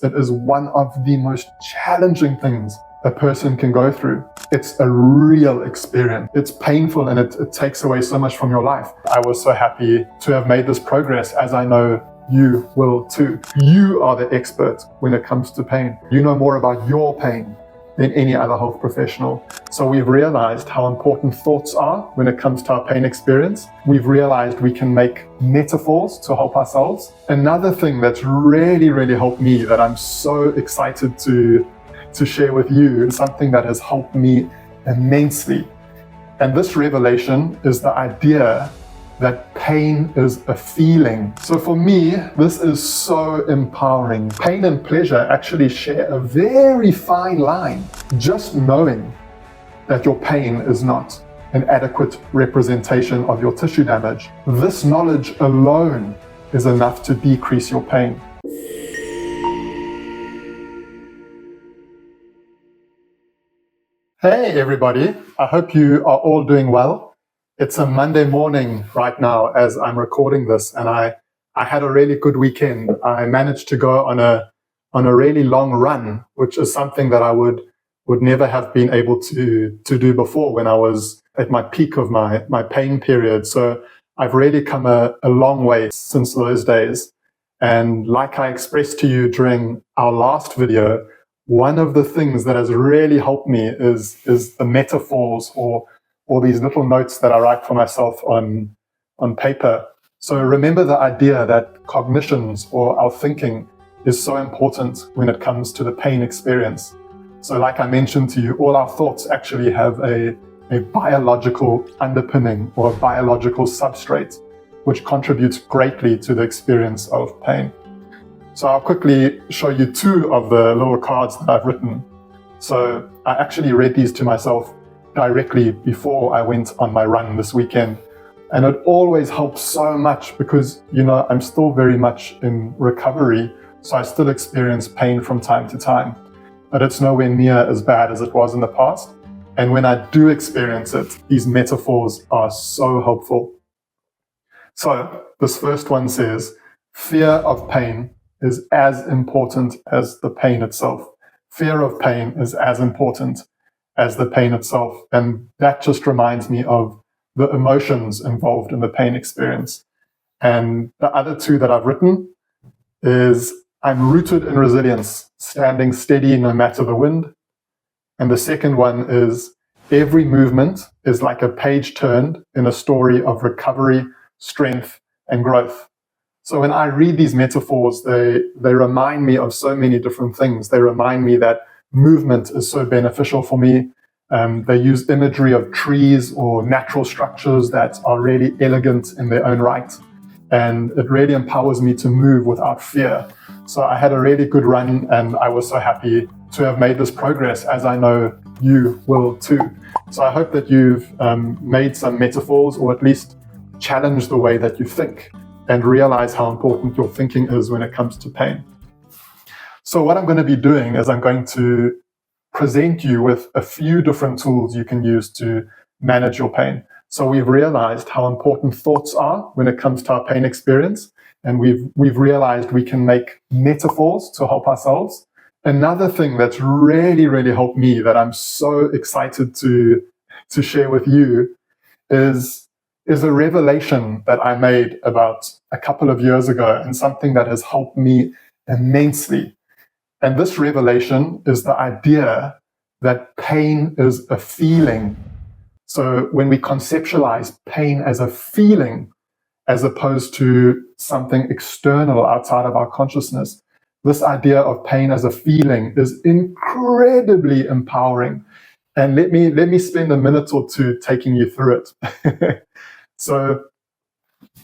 It is one of the most challenging things a person can go through. It's a real experience. It's painful and it takes away so much from your life. I was so happy to have made this progress, as I know you will too. You are the expert when it comes to pain. You know more about your pain than any other health professional. So we've realized how important thoughts are when it comes to our pain experience. We've realized we can make metaphors to help ourselves. Another thing that's really helped me, that I'm so excited to share with you, something that has helped me immensely. And this revelation is the idea that pain is a feeling. So for me, this is so empowering. Pain and pleasure actually share a very fine line. Just knowing that your pain is not an adequate representation of your tissue damage, this knowledge alone is enough to decrease your pain. Hey everybody, I hope you are all doing well. It's a Monday morning right now as I'm recording this, and I had a really good weekend. I managed to go on a really long run, which is something that I would never have been able to do before when I was at my peak of my pain period. So I've really come a long way since those days. And like I expressed to you during our last video, one of the things that has really helped me is the metaphors or these little notes that I write for myself on paper. So remember the idea that cognitions or our thinking is so important when it comes to the pain experience. So like I mentioned to you, all our thoughts actually have a biological underpinning or a biological substrate, which contributes greatly to the experience of pain. So I'll quickly show you two of the little cards that I've written. So I actually read these to myself directly before I went on my run this weekend. And it always helps so much because, you know, I'm still very much in recovery, so I still experience pain from time to time. But it's nowhere near as bad as it was in the past. And when I do experience it, these metaphors are so helpful. So this first one says, fear of pain is as important as the pain itself. Fear of pain is as important as the pain itself. And that just reminds me of the emotions involved in the pain experience. And the other two that I've written is, I'm rooted in resilience, standing steady no matter the wind. And the second one is, every movement is like a page turned in a story of recovery, strength, and growth. So when I read these metaphors, they remind me of so many different things. They remind me that movement is so beneficial for me. They use imagery of trees or natural structures that are really elegant in their own right. And it really empowers me to move without fear. So I had a really good run and I was so happy to have made this progress, as I know you will too. So I hope that you've made some metaphors, or at least challenged the way that you think, and realize how important your thinking is when it comes to pain. So what I'm going to be doing is I'm going to present you with a few different tools you can use to manage your pain. So we've realized how important thoughts are when it comes to our pain experience, and we've realized we can make metaphors to help ourselves. Another thing that's really helped me, that I'm so excited to share with you, is a revelation that I made about a couple of years ago, and something that has helped me immensely. And this revelation is the idea that pain is a feeling. So when we conceptualize pain as a feeling, as opposed to something external outside of our consciousness, this idea of pain as a feeling is incredibly empowering. And let me spend a minute or two taking you through it. So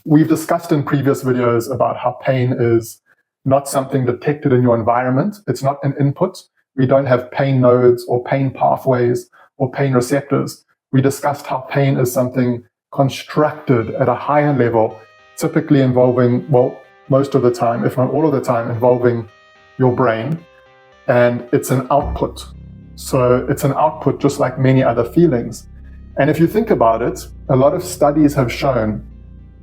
we've discussed in previous videos about how pain is not something detected in your environment. It's not an input. We don't have pain nodes or pain pathways or pain receptors. We discussed how pain is something constructed at a higher level, typically involving, well, most of the time, if not all of the time, involving your brain. And it's an output. So it's an output just like many other feelings. And if you think about it, a lot of studies have shown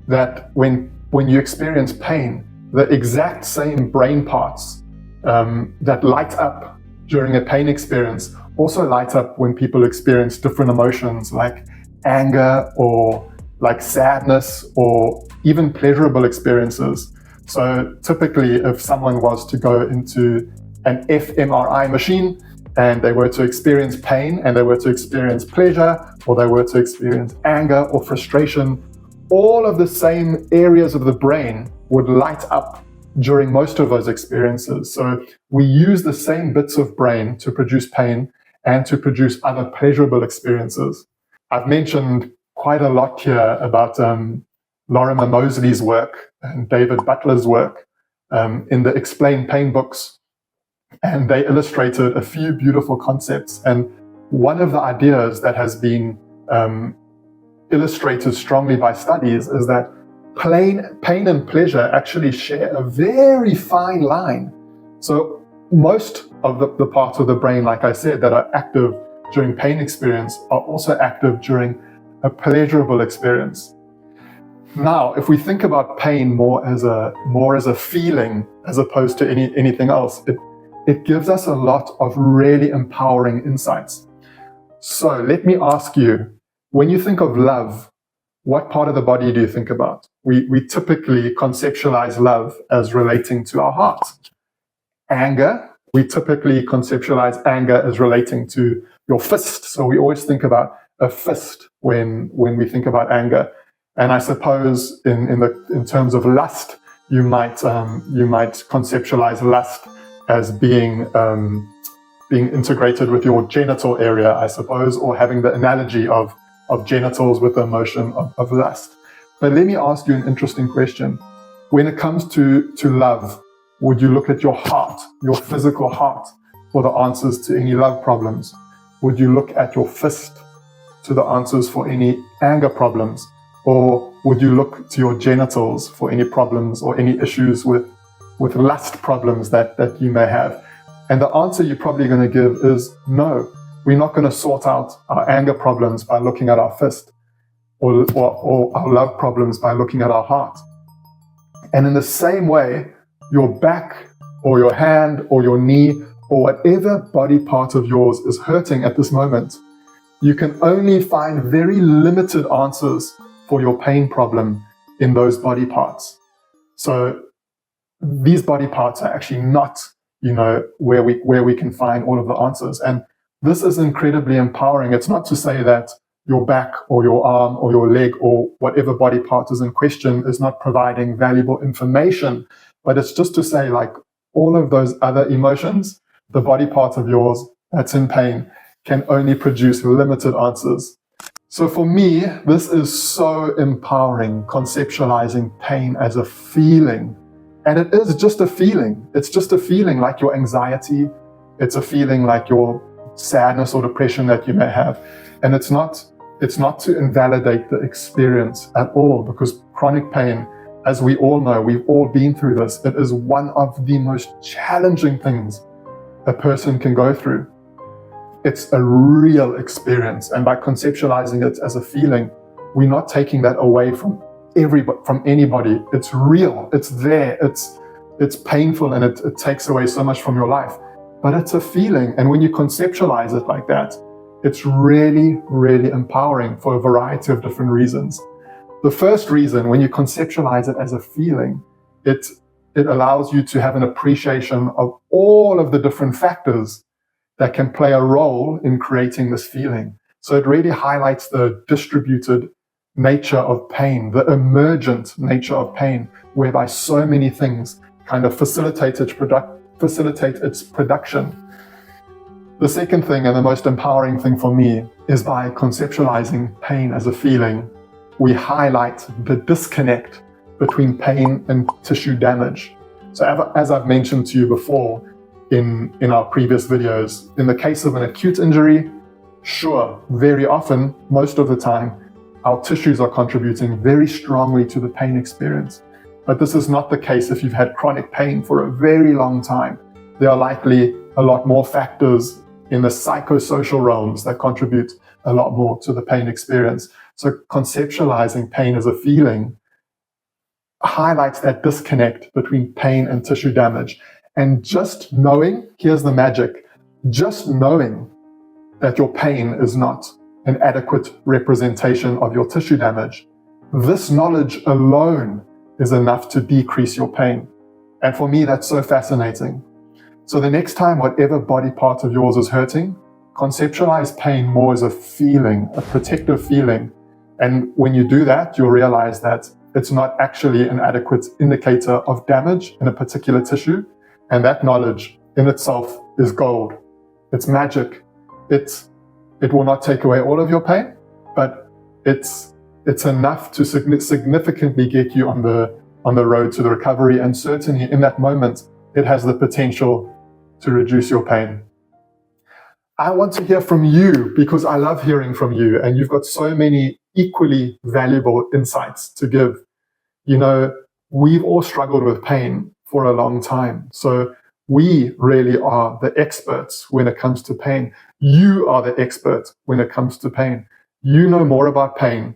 that when you experience pain, the exact same brain parts that light up during a pain experience also light up when people experience different emotions like anger or like sadness or even pleasurable experiences. So typically, if someone was to go into an fMRI machine and they were to experience pain and they were to experience pleasure or they were to experience anger or frustration, all of the same areas of the brain would light up during most of those experiences. So we use the same bits of brain to produce pain and to produce other pleasurable experiences. I've mentioned quite a lot here about Lorimer Moseley's work and David Butler's work in the Explain Pain books. And they illustrated a few beautiful concepts. And one of the ideas that has been illustrated strongly by studies is that pain and pleasure actually share a very fine line. So most of the parts of the brain, like I said, that are active during pain experience are also active during a pleasurable experience. Now, if we think about pain more as a feeling as opposed to anything else, it gives us a lot of really empowering insights. So let me ask you, when you think of love, what part of the body do you think about? We typically conceptualize love as relating to our heart. Anger, we typically conceptualize anger as relating to your fist. So we always think about a fist when we think about anger. And I suppose in terms of lust, you might conceptualize lust as being integrated with your genital area, I suppose, or having the analogy of genitals with the emotion of lust. But let me ask you an interesting question. When it comes to love, would you look at your heart, your physical heart, for the answers to any love problems? Would you look at your fist to the answers for any anger problems? Or would you look to your genitals for any problems or any issues with lust problems that you may have? And the answer you're probably going to give is no. We're not going to sort out our anger problems by looking at our fist or our love problems by looking at our heart. And in the same way, your back or your hand or your knee or whatever body part of yours is hurting at this moment, you can only find very limited answers for your pain problem in those body parts. So these body parts are actually not, where we can find all of the answers. And this is incredibly empowering. It's not to say that your back or your arm or your leg or whatever body part is in question is not providing valuable information, but it's just to say, like, all of those other emotions, the body part of yours that's in pain can only produce limited answers. So for me, this is so empowering, conceptualizing pain as a feeling. And it is just a feeling. It's just a feeling like your anxiety. It's a feeling like your sadness or depression that you may have. And it's not to invalidate the experience at all, because chronic pain, as we all know, we've all been through this, it is one of the most challenging things a person can go through. It's a real experience. And by conceptualizing it as a feeling, we're not taking that away from anybody. It's real, it's there, it's painful, and it takes away so much from your life. But it's a feeling, and when you conceptualize it like that, it's really, really empowering for a variety of different reasons. The first reason, when you conceptualize it as a feeling, it allows you to have an appreciation of all of the different factors that can play a role in creating this feeling. So it really highlights the distributed nature of pain, the emergent nature of pain, whereby so many things kind of facilitate its production. The second thing, and the most empowering thing for me, is by conceptualizing pain as a feeling, we highlight the disconnect between pain and tissue damage. So as I've mentioned to you before in our previous videos, in the case of an acute injury, sure, very often, most of the time, our tissues are contributing very strongly to the pain experience. But this is not the case if you've had chronic pain for a very long time. There are likely a lot more factors in the psychosocial realms that contribute a lot more to the pain experience. So conceptualizing pain as a feeling highlights that disconnect between pain and tissue damage. And just knowing, here's the magic, just knowing that your pain is not an adequate representation of your tissue damage, this knowledge alone is enough to decrease your pain. And for me, that's so fascinating. So the next time whatever body part of yours is hurting, conceptualize pain more as a feeling, a protective feeling. And when you do that, you'll realize that it's not actually an adequate indicator of damage in a particular tissue. And that knowledge in itself is gold. It's magic. It will not take away all of your pain, but it's enough to significantly get you on the road to the recovery. And certainly in that moment, it has the potential to reduce your pain. I want to hear from you because I love hearing from you, and you've got so many equally valuable insights to give. You know, we've all struggled with pain for a long time. So we really are the experts when it comes to pain. You are the expert when it comes to pain. You know more about pain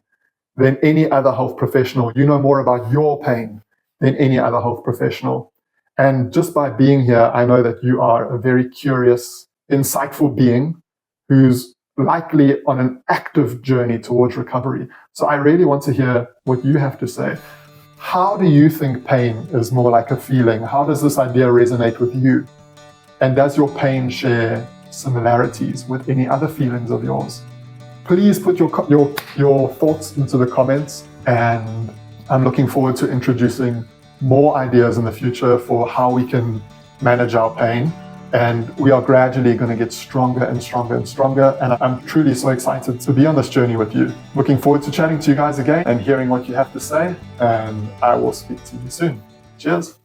than any other health professional. You know more about your pain than any other health professional. And just by being here, I know that you are a very curious, insightful being who's likely on an active journey towards recovery. So I really want to hear what you have to say. How do you think pain is more like a feeling? How does this idea resonate with you? And does your pain share similarities with any other feelings of yours? Please put your thoughts into the comments, and I'm looking forward to introducing more ideas in the future for how we can manage our pain. And we are gradually going to get stronger and stronger and stronger. And I'm truly so excited to be on this journey with you. Looking forward to chatting to you guys again and hearing what you have to say. And I will speak to you soon. Cheers.